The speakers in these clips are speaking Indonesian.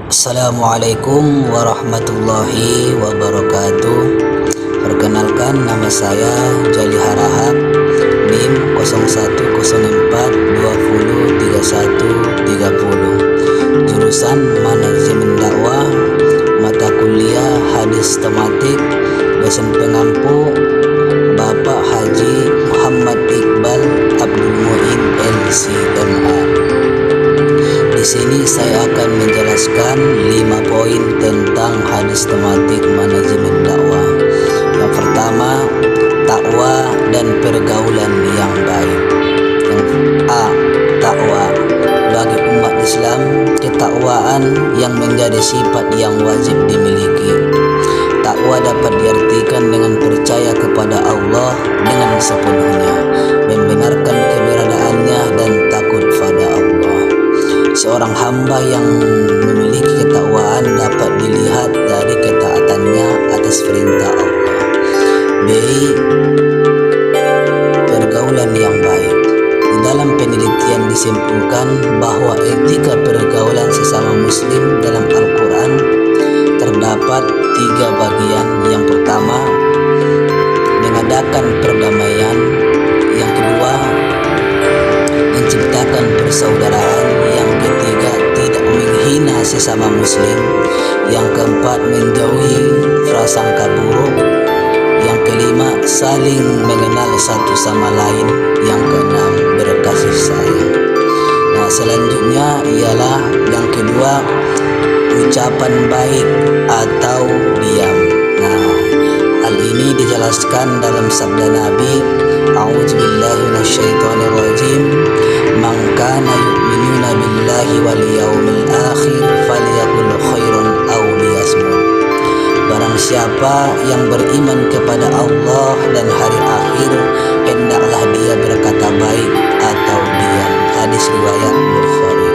Assalamualaikum warahmatullahi wabarakatuh. Perkenalkan, nama saya Jali Harahap, NIM 0104203130, jurusan Manajemen Dakwah, mata kuliah Hadis Tematik, dosen pengampu Bapak Haji Muhammad Iqbal Abdul Muin LCMA. Di sini saya akan menjelaskan 5 poin tentang hadis tematik manajemen dakwah. Yang pertama, takwa dan pergaulan yang baik. Yang A, takwa. Bagi umat Islam, ketakwaan yang menjadi sifat yang wajib dimiliki. Takwa dapat diartikan dengan percaya kepada Allah dengan sepenuhnya, membenarkan keberadaannya dan takut pada Allah. Seorang hamba yang memiliki ketakwaan dapat dilihat dari ketaatannya atas perintah Allah. B, pergaulan yang baik. Di dalam penelitian disimpulkan bahwa etika pergaulan sesama muslim dalam Al-Quran terdapat 3 bagian. Yang pertama, mengadakan perdamaian. Yang kedua, menciptakan persaudaraan. Yang ketiga, tidak menghina sesama muslim. Yang keempat, menjauhi prasangka buruk. Yang kelima, saling mengenal satu sama lain. Yang keenam, berkasih sayang. Nah, selanjutnya ialah yang kedua, ucapan baik atau diam. Nah, hal ini dijelaskan dalam sabda Nabi, A'udzubillahi minasyaitonirrajim, man kana yu'minuna billahi wal yawmil akhir falyaqul khairan aw liyasmut. Barang siapa yang beriman kepada Allah dan hari akhir, hendaklah dia berkata baik atau diam. Hadis riwayat Bukhari.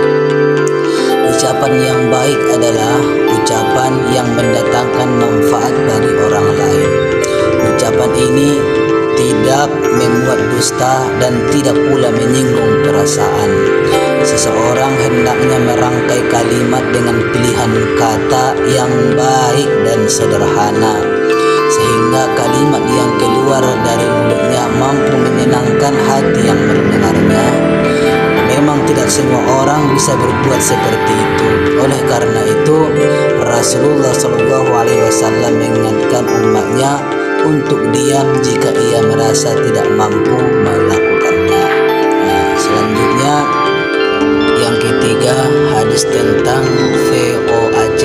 Ucapan yang baik adalah ucapan yang mendatangkan manfaat bagi orang lain. Ucapan ini tidak membuat dusta dan tidak pula menyinggung perasaan. Seseorang hendaknya merangkai kalimat dengan pilihan kata yang baik dan sederhana, sehingga kalimat yang keluar dari mulutnya mampu menyenangkan hati yang mendengarnya. Memang tidak semua orang bisa berbuat seperti itu. Oleh karena itu, Rasulullah SAW mengingatkan umatnya untuk diam jika ia merasa tidak mampu melakukannya. Nah, selanjutnya yang ketiga, hadis tentang VOAC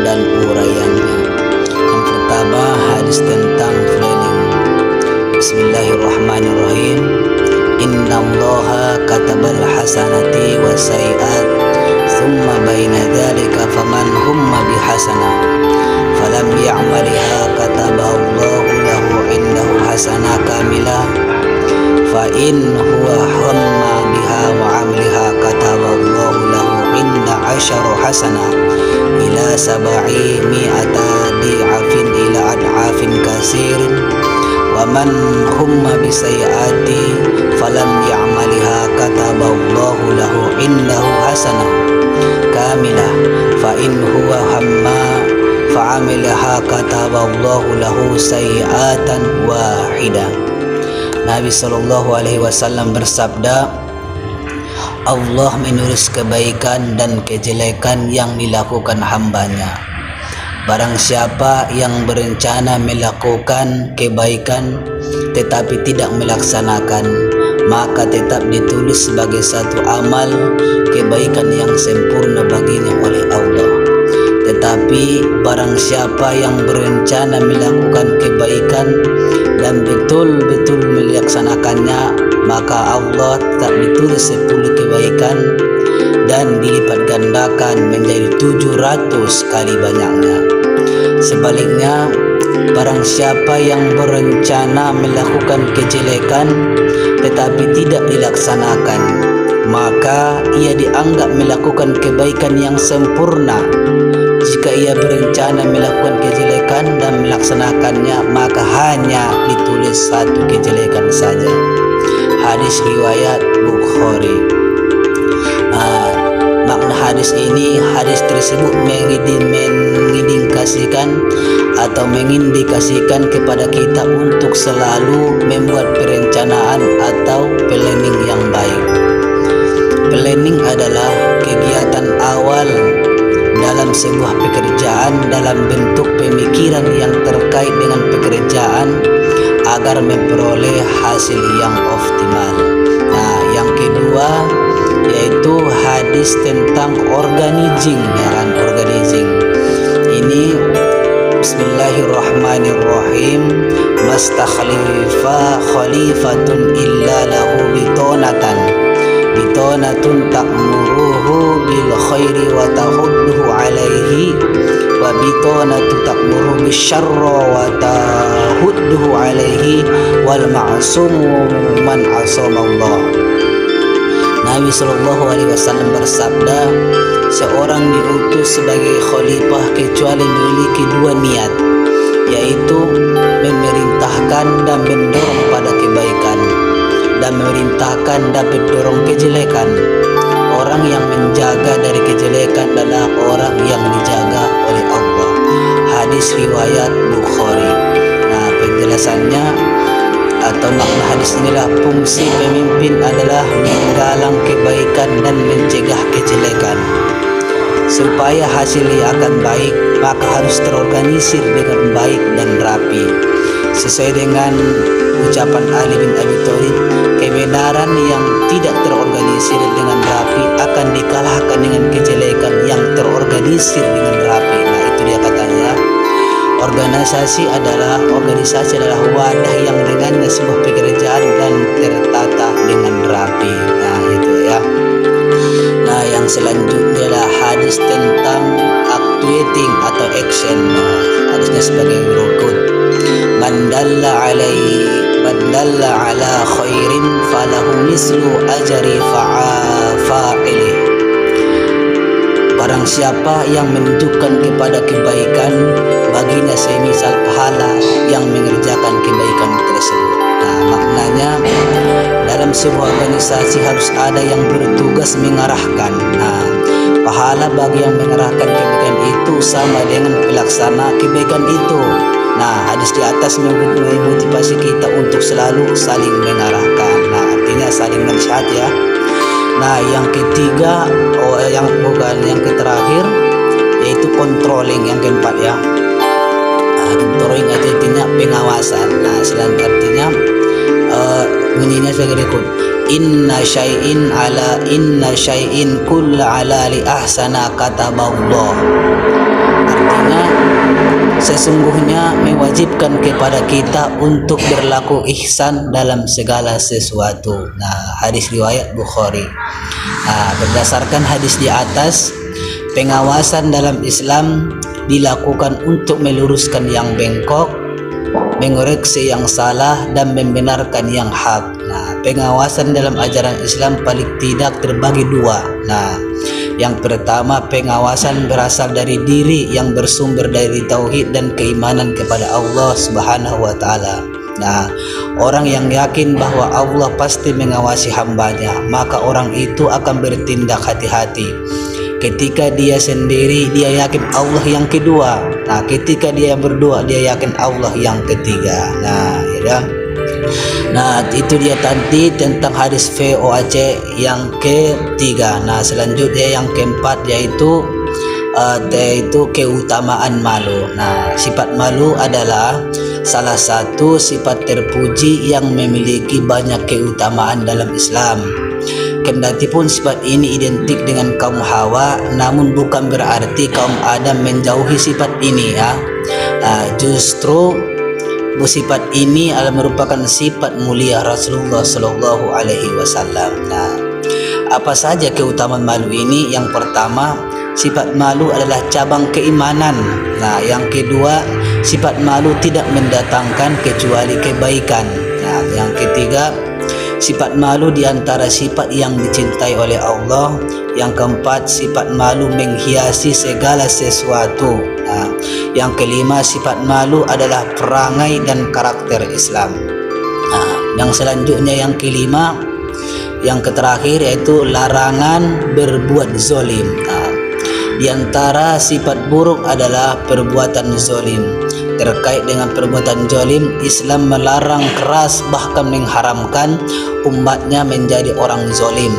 dan uraiannya. Yang pertama, hadis tentang planning. Bismillahirrahmanirrahim. Innallaha katabal hasanati wa sayiat, thumma baina dhalika faman humma bihasanah falam ya'maliha kataballahu lahu indahu hasanah kamilah, fa in huwa hamma biha wa 'amliha kataballahu lahu inda 'asyara hasanah ila 700 di'afin ila ad'afin kasirin, wa man humma bisayiati falam ya'maliha kataballahu lahu indahu hasanah kamilah, fa in huwa hamma fa'amilaha kataballahu lahu sayiatan wahidah. Nabi SAW bersabda, Allah menulis kebaikan dan kejelekan yang dilakukan hambanya. Barang siapa yang berencana melakukan kebaikan tetapi tidak melaksanakan, maka tetap ditulis sebagai satu amal kebaikan yang sempurna baginya oleh Allah. Tetapi barang siapa yang berencana melakukan kebaikan dan betul-betul melaksanakannya, maka Allah tetap ditulis 10 kebaikan dan dilipat gandakan menjadi 700 kali banyaknya. Sebaliknya, barang siapa yang berencana melakukan kejelekan tetapi tidak dilaksanakan, maka ia dianggap melakukan kebaikan yang sempurna. Jika ia berencana melakukan kejelekan dan melaksanakannya, maka hanya ditulis 1 kejelekan saja. Hadis riwayat Bukhari. Makna hadis tersebut mengindikasikan kepada kita untuk selalu membuat perencanaan atau planning yang baik. Planning adalah kegiatan awal dalam sebuah pekerjaan dalam bentuk pemikiran yang terkait dengan pekerjaan agar memperoleh hasil yang optimal. Nah, yang kedua yaitu hadis tentang organizing, organizing. Ini Bismillahirrahmanirrahim. Mastakhlifa khalifatun illa lahu bitonatun ta'muruhu bil khairi wa tahudduhu alaihi wa bitonatu ta'muruhu bisyarra wa tahudduhu alaihi wal ma'sumu man asamallah. Nabi SAW bersabda, seorang diutus sebagai khalifah kecuali memiliki dua niat, yaitu memerintahkan dan mendorong pada kebaikan, dan memerintahkan dan mendorong kejelekan. Orang yang menjaga dari kejelekan adalah orang yang dijaga oleh Allah. Hadis riwayat Bukhari. Nah, penjelasannya atau makna hadis inilah, fungsi pemimpin adalah menggalang kebaikan dan mencegah kejelekan. Supaya hasilnya akan baik, maka harus terorganisir dengan baik dan rapi. Sesuai dengan ucapan Ali bin Abi Thalib, kebenaran yang tidak terorganisir dengan rapi akan dikalahkan dengan kejelekan yang terorganisir dengan rapi. Nah, itu dia katanya. Organisasi adalah wadah yang dengannya sebuah pekerjaan dan tertata dengan rapi. Nah, itu ya. Nah, yang selanjutnya adalah hadis tentang actuating atau action. Nah, hadisnya sebagai berikut. Man dalla ala khairin falahu mislu ajri fa'ilih. Barang siapa yang menunjukkan kepada kebaikan, baginya semisal pahala yang mengerjakan kebaikan tersebut. Nah, maknanya dalam sebuah organisasi harus ada yang bertugas mengarahkan. Nah, pahala bagi yang mengarahkan kebaikan itu sama dengan pelaksana kebaikan itu. Nah, hadis di atas memotivasi kita untuk selalu saling mengarahkan. Nah, artinya saling menasihat ya. Nah, yang ketiga, yang terakhir yaitu controlling, yang keempat ya. Nah, controlling itu artinya pengawasan. Nah, selanjutnya artinya bunyinya sebagai berikut. Inna syai'in kulla ala li ahsana kataballah. Artinya sesungguhnya mewajibkan kepada kita untuk berlaku ihsan dalam segala sesuatu. Nah, hadis riwayat Bukhari. Nah, berdasarkan hadis di atas, pengawasan dalam Islam dilakukan untuk meluruskan yang bengkok, mengoreksi yang salah, dan membenarkan yang hak. Nah, pengawasan dalam ajaran Islam paling tidak terbagi dua. Nah, yang pertama, pengawasan berasal dari diri yang bersumber dari tauhid dan keimanan kepada Allah Subhanahu wa taala. Nah, orang yang yakin bahwa Allah pasti mengawasi hambanya, maka orang itu akan bertindak hati-hati. Ketika dia sendiri, dia yakin Allah yang kedua. Nah, ketika dia berdua, dia yakin Allah yang ketiga. Nah, ya. Nah, itu dia tadi tentang hadis VOAC yang ketiga. Nah, selanjutnya yang keempat yaitu keutamaan malu. Nah, sifat malu adalah salah satu sifat terpuji yang memiliki banyak keutamaan dalam Islam. Kendati pun sifat ini identik dengan kaum Hawa, namun bukan berarti kaum Adam menjauhi sifat ini ya. Justru sifat ini adalah merupakan sifat mulia Rasulullah Shallallahu Alaihi Wasallam. Nah, apa saja keutamaan malu ini? Yang pertama, sifat malu adalah cabang keimanan. Nah, yang kedua, sifat malu tidak mendatangkan kecuali kebaikan. Nah, yang ketiga, sifat malu diantara sifat yang dicintai oleh Allah. Yang keempat, sifat malu menghiasi segala sesuatu. Nah, yang kelima, sifat malu adalah perangai dan karakter Islam. Nah, yang selanjutnya yang kelima Yang terakhir yaitu larangan berbuat zolim. Di antara sifat buruk adalah perbuatan zolim. Terkait dengan perbuatan zolim, Islam melarang keras bahkan mengharamkan umatnya menjadi orang zolim.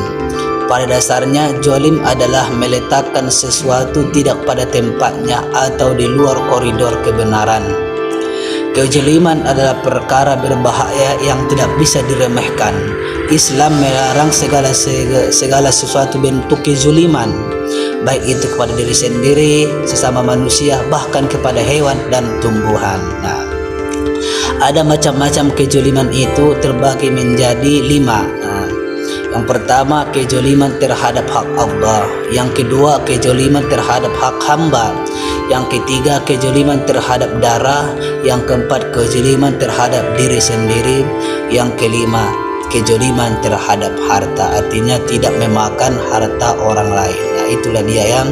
Pada dasarnya, zolim adalah meletakkan sesuatu tidak pada tempatnya atau di luar koridor kebenaran. Kezaliman adalah perkara berbahaya yang tidak bisa diremehkan. Islam melarang segala sesuatu bentuk kezaliman, baik itu kepada diri sendiri, sesama manusia, bahkan kepada hewan dan tumbuhan. Ada macam-macam kezaliman itu terbagi menjadi 5. Yang pertama, kezaliman terhadap hak Allah. Yang kedua, kezaliman terhadap hak hamba. Yang ketiga, kezaliman terhadap darah. Yang keempat, kezaliman terhadap diri sendiri. Yang kelima, kezaliman terhadap harta, artinya tidak memakan harta orang lain. Itulah dia yang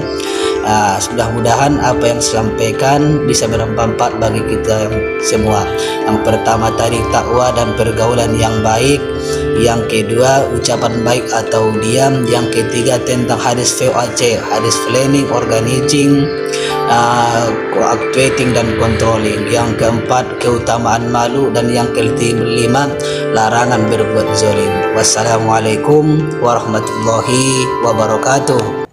mudah-mudahan apa yang disampaikan bisa bermanfaat bagi kita semua. Yang pertama tadi takwa dan pergaulan yang baik. Yang kedua ucapan baik atau diam. Yang ketiga tentang hadis VOC, hadis planning, organizing, actuating dan controlling. Yang keempat keutamaan malu, dan yang kelima larangan berbuat zalim. Wassalamualaikum warahmatullahi wabarakatuh.